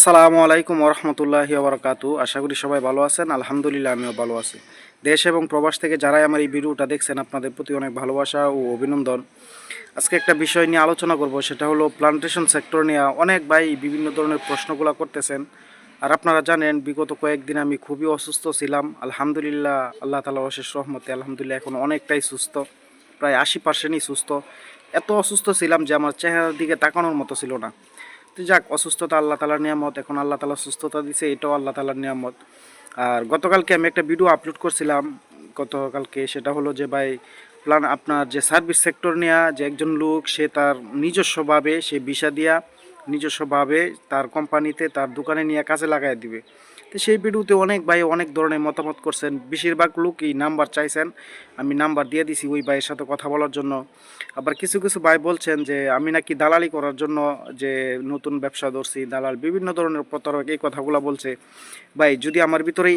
আসসালামু আলাইকুম ওরহমতুল্লাহি ওবরাকাতু। আশা করি সবাই ভালো আছেন। আলহামদুলিল্লাহ আমিও ভালো আছি। দেশ এবং প্রবাস থেকে যারাই আমার এই ভিডিওটা দেখছেন আপনাদের প্রতি অনেক ভালোবাসা ও অভিনন্দন। আজকে একটা বিষয় নিয়ে আলোচনা করব, সেটা হলো প্লান্টেশন সেক্টর নিয়ে অনেক ভাই বিভিন্ন ধরনের প্রশ্নগুলো করতেছেন। আর আপনারা জানেন বিগত কয়েকদিন আমি খুবই অসুস্থ ছিলাম। আলহামদুলিল্লাহ আল্লাহ তাআলার অশেষ রহমতে আলহামদুলিল্লাহ এখন অনেকটাই সুস্থ, প্রায় 80%ই সুস্থ। এত অসুস্থ ছিলাম যে আমার চেহারার দিকে তাকানোর মতো ছিল না। তো যাক, অসুস্থতা আল্লাহ তালার নিয়ামত, এখন আল্লাহ তালা সুস্থতা দিছে, এটাও আল্লাহ তালার নিয়ামত। আর গতকালকে আমি একটা ভিডিও আপলোড করছিলাম গতকালকে, সেটা হলো যে ভাই আপনার যে সার্ভিস সেক্টর নিয়ে যে একজন লোক সে তার নিজস্বভাবে সে ভিসা দিয়া নিজস্বভাবে তার কোম্পানিতে তার দোকানে নিয়ে কাজে লাগাই দিবে। তো সেই ভিডিওতে অনেক ভাই অনেক ধরনের মতামত করছেন, বেশিরভাগ লোকই নাম্বার চাইছেন, আমি নাম্বার দিয়ে দিছি ওই ভাইয়ের সাথে কথা বলার জন্য। আবার কিছু কিছু ভাই বলছেন যে আমি নাকি দালালি করার জন্য যে নতুন ব্যবসা ধরছি, দালাল বিভিন্ন ধরনের প্রতারক এই কথাগুলো বলছে। ভাই যদি আমার ভিতরে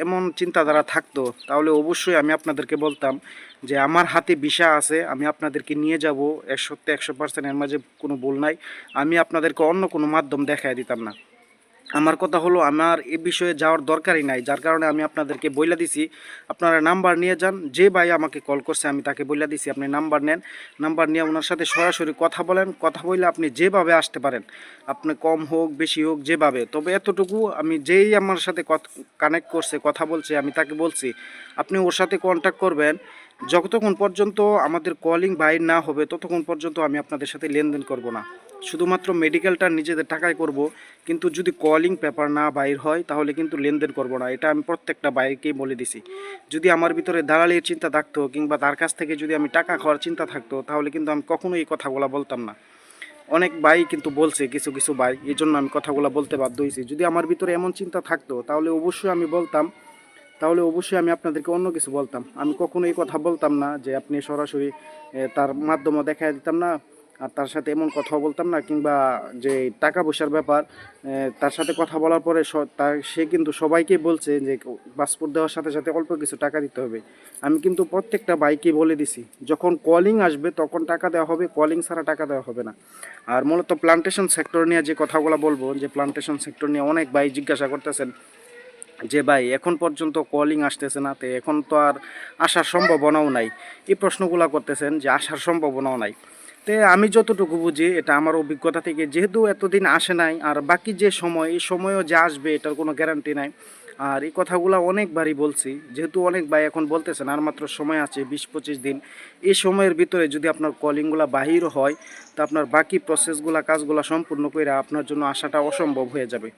এমন চিন্তাধারা থাকতো তাহলে অবশ্যই আমি আপনাদেরকে বলতাম যে আমার হাতে ভিসা আছে, আমি আপনাদেরকে নিয়ে যাব, এর সত্যি 100%, এর মাঝে কোনো ভুল নাই। আমি আপনাদেরকে অন্য কোনো মাধ্যম দেখায় দিতাম না। আমার কথা হলো আমার এ বিষয়ে যাওয়ার দরকারই নাই, যার কারণে আমি আপনাদেরকে বইলা দিছি আপনারা নাম্বার নিয়ে যান। যে ভাই আমাকে কল করছে আমি তাকে বইলা দিছি আপনি নাম্বার নেন, নাম্বার নিয়ে ওনার সাথে সরাসরি কথা বলেন, কথা বললে আপনি যেভাবে আসতে পারেন, আপনি কম হোক বেশি হোক যেভাবে, তবে এতটুকু আমি যেই আমার সাথে কানেক্ট করছে কথা বলছে আমি তাকে বলছি আপনি ওর সাথে কন্ট্যাক্ট করবেন, যতক্ষণ পর্যন্ত আমাদের কলিং বাইর না হবে ততক্ষণ পর্যন্ত আমি আপনাদের সাথে লেনদেন করব না। শুধুমাত্র মেডিকেলটা নিজেদের টাকায় করব, কিন্তু যদি কলিং পেপার না বাইর হয় তাহলে কিন্তু লেনদেন করব না। এটা আমি প্রত্যেকটা বাইরকেই বলে দিছি। যদি আমার ভিতরে দালালির চিন্তা থাকতো কিংবা তার কাছ থেকে যদি আমি টাকা খাওয়ার চিন্তা থাকতো তাহলে কিন্তু আমি কখনোই এই কথাগুলো বলতাম না। অনেক ভাই কিন্তু বলছে, কিছু কিছু ভাই, এই জন্য আমি কথাগুলো বলতে বাধ্য হয়েছি। যদি আমার ভিতরে এমন চিন্তা থাকতো তাহলে অবশ্যই আমি বলতাম, তাহলে অবশ্যই আমি আপনাদেরকে অন্য কিছু বলতাম। আমি কখনো এই কথা বলতাম না যে আপনি সরাসরি তার মাধ্যমে দেখা দিতাম না, আর তার সাথে এমন কথা বলতাম না, কিংবা যে টাকা পয়সার ব্যাপার তার সাথে কথা বলার পরে সে কিন্তু সবাইকে বলছে যে পাসপোর্ট দেওয়ার সাথে সাথে অল্প কিছু টাকা দিতে হবে। আমি কিন্তু প্রত্যেকটা বাইকে বলে দিছি যখন কলিং আসবে তখন টাকা দেওয়া হবে, কলিং ছাড়া টাকা দেওয়া হবে না। আর মূলত প্লান্টেশন সেক্টর নিয়ে যে কথাগুলো বলবো, যে প্লান্টেশন সেক্টর নিয়ে অনেক ভাই জিজ্ঞাসা করতেছেন যে ভাই এখন পর্যন্ত কলিং আসতেছে না, তো এখন তো আর আসার সম্ভাবনাও নাই, এই প্রশ্নগুলো করতেছেন যে আসার সম্ভাবনাও নাই। তো আমি যতটুকু বুঝি এটা আমার অভিজ্ঞতা থেকে, যেহেতু এতদিন আসে নাই আর বাকি যে সময় এই সময়ও যে আসবে এটার কোনো গ্যারান্টি নাই। আর এই কথাগুলো অনেকবারই বলছি, যেহেতু অনেক ভাই এখন বলতেছেন আর মাত্র সময় আছে 20-25 দিন, এই সময়ের ভিতরে যদি আপনার কলিংগুলো বাহির হয় তা আপনার বাকি প্রসেসগুলো কাজগুলো সম্পূর্ণ করে আপনার জন্য আসাটা অসম্ভব হয়ে যাবে।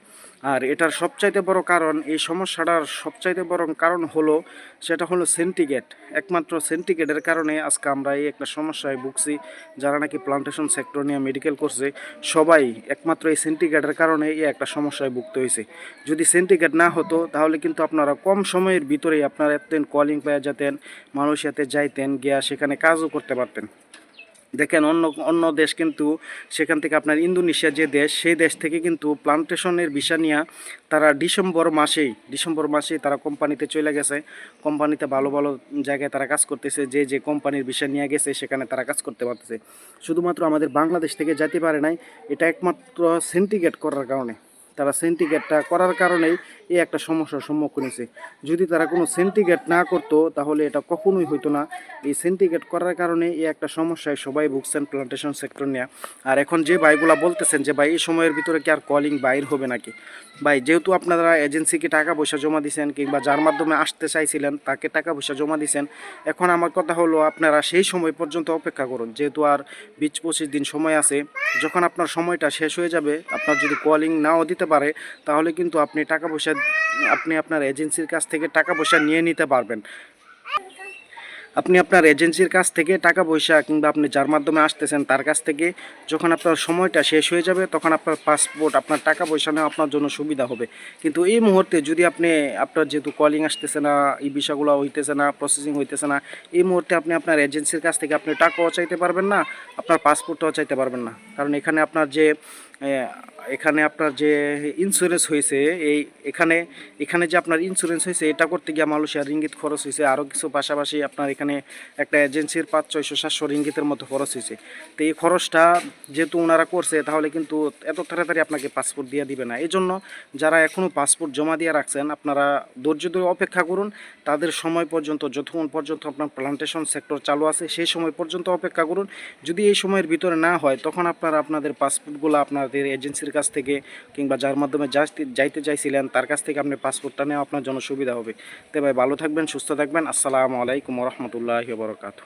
আর এটার সবচাইতে বড় কারণ, এই সমস্যাটার সবচাইতে বড় কারণ হলো সেটা হলো সেন্টিগ্রেড। একমাত্র সেন্টিগ্রেডের কারণে আজকে আমরা এই একটা সমস্যায় ভুগছি। যারা নাকি প্লান্টেশন সেক্টর নিয়ে মেডিকেল করছে সবাই একমাত্র এই সেন্টিগ্রেডের কারণে এই একটা সমস্যায় ভুগতে হয়েছে। যদি সেন্টিগ্রেড না হতো তাহলে কিন্তু আপনারা কম সময়ের ভিতরেই আপনারা এতদিন কলিং পেয়ে যেতেন, মালয়েশিয়াতে যাইতেন, গিয়া সেখানে কাজও করতে পারতেন। দেখেন অন্য অন্য দেশ কিন্তু সেখান থেকে আপনার ইন্দোনেশিয়া যে দেশ, সেই দেশ থেকে কিন্তু প্লান্টেশনের ভিসা নিয়ে তারা ডিসেম্বর মাসেই তারা কোম্পানিতে চলে গেছে, কোম্পানিতে ভালো ভালো জায়গায় তারা কাজ করতেছে, যে যে কোম্পানির ভিসা নিয়ে গেছে সেখানে তারা কাজ করতে পারতেছে। শুধুমাত্র আমাদের বাংলাদেশ থেকে যেতে পারে নাই, এটা একমাত্র সিন্ডিকেট করার কারণে। তারা সিন্ডিকেটটা করার কারণেই এই একটা সমস্যার সম্মুখীন হয়েছে। যদি তারা কোনো সিন্ডিকেট না করতো তাহলে এটা কখনোই হইতো না। এই সিন্ডিকেট করার কারণে এই একটা সমস্যায় সবাই ভুগছেন প্লান্টেশন সেক্টর নিয়ে। আর এখন যে ভাইগুলা বলতেছেন যে ভাই এই সময়ের ভিতরে কি আর কলিং বাইর হবে নাকি, ভাই যেহেতু আপনারা এজেন্সিকে টাকা পয়সা জমা দিয়েছেন কিংবা যার মাধ্যমে আসতে চাইছিলেন তাকে টাকা পয়সা জমা দিয়েছেন, এখন আমার কথা হলো আপনারা সেই সময় পর্যন্ত অপেক্ষা করুন। যেহেতু আর 20-25 দিন সময় আছে, যখন আপনার সময়টা শেষ হয়ে যাবে, আপনার যদি কলিং নাও দিতে পারে তাহলে কিন্তু আপনি আপনার এজেন্সির কাছ থেকে টাকা পয়সা নিয়ে নিতে পারবেন। আপনি আপনার এজেন্সির কাছ থেকে টাকা পয়সা কিংবা আপনি যার মাধ্যমে আসতেছেন তার কাছ থেকে যখন আপনার সময়টা শেষ হয়ে যাবে তখন আপনার পাসপোর্ট, আপনার টাকা পয়সা নেওয়া আপনার জন্য সুবিধা হবে। কিন্তু এই মুহূর্তে যদি আপনার যেহেতু কলিং আসতেছে না, এই বিষয়গুলো হইতেছে না, প্রসেসিং হইতেছে না, এই মুহূর্তে আপনি আপনার এজেন্সির কাছ থেকে আপনি টাকাও চাইতে পারবেন না, আপনার পাসপোর্টটাও চাইতে পারবেন না। কারণ এখানে আপনার যে এখানে আপনার যে ইন্স্যুরেন্স হয়েছে এই এখানে এখানে যে আপনার ইন্স্যুরেন্স হয়েছে এটা করতে গিয়ে মালয়েশিয়ার রিঙ্গিত খরচ হয়েছে, আরও কিছু পাশাপাশি আপনার এখানে একটা এজেন্সির 500-600 রিঙ্গিতের মতো খরচ হয়েছে। তো এই খরচটা যেহেতু ওনারা করছে তাহলে কিন্তু এত তাড়াতাড়ি আপনাকে পাসপোর্ট দিয়ে দিবে না। এই জন্য যারা এখনও পাসপোর্ট জমা দিয়ে রাখছেন আপনারা ধৈর্য ধরে অপেক্ষা করুন। তাদের সময় পর্যন্ত, যতক্ষণ পর্যন্ত আপনার প্লান্টেশন সেক্টর চালু আছে সেই সময় পর্যন্ত অপেক্ষা করুন। যদি এই সময়ের ভিতরে না হয় তখন আপনারা আপনাদের পাসপোর্টগুলো আপনাদের এজেন্সির কাছ থেকে কিংবা যার মাধ্যমে যাইতে চাইছিলেন তার কাছ থেকে আপনি পাসপোর্টটা নেওয়া আপনার জন্য সুবিধা হবে। তো ভাই ভালো থাকবেন, সুস্থ থাকবেন। আসসালামু আলাইকুম ওয়া রাহমাতুল্লাহি ওয়া বারাকাতুহু।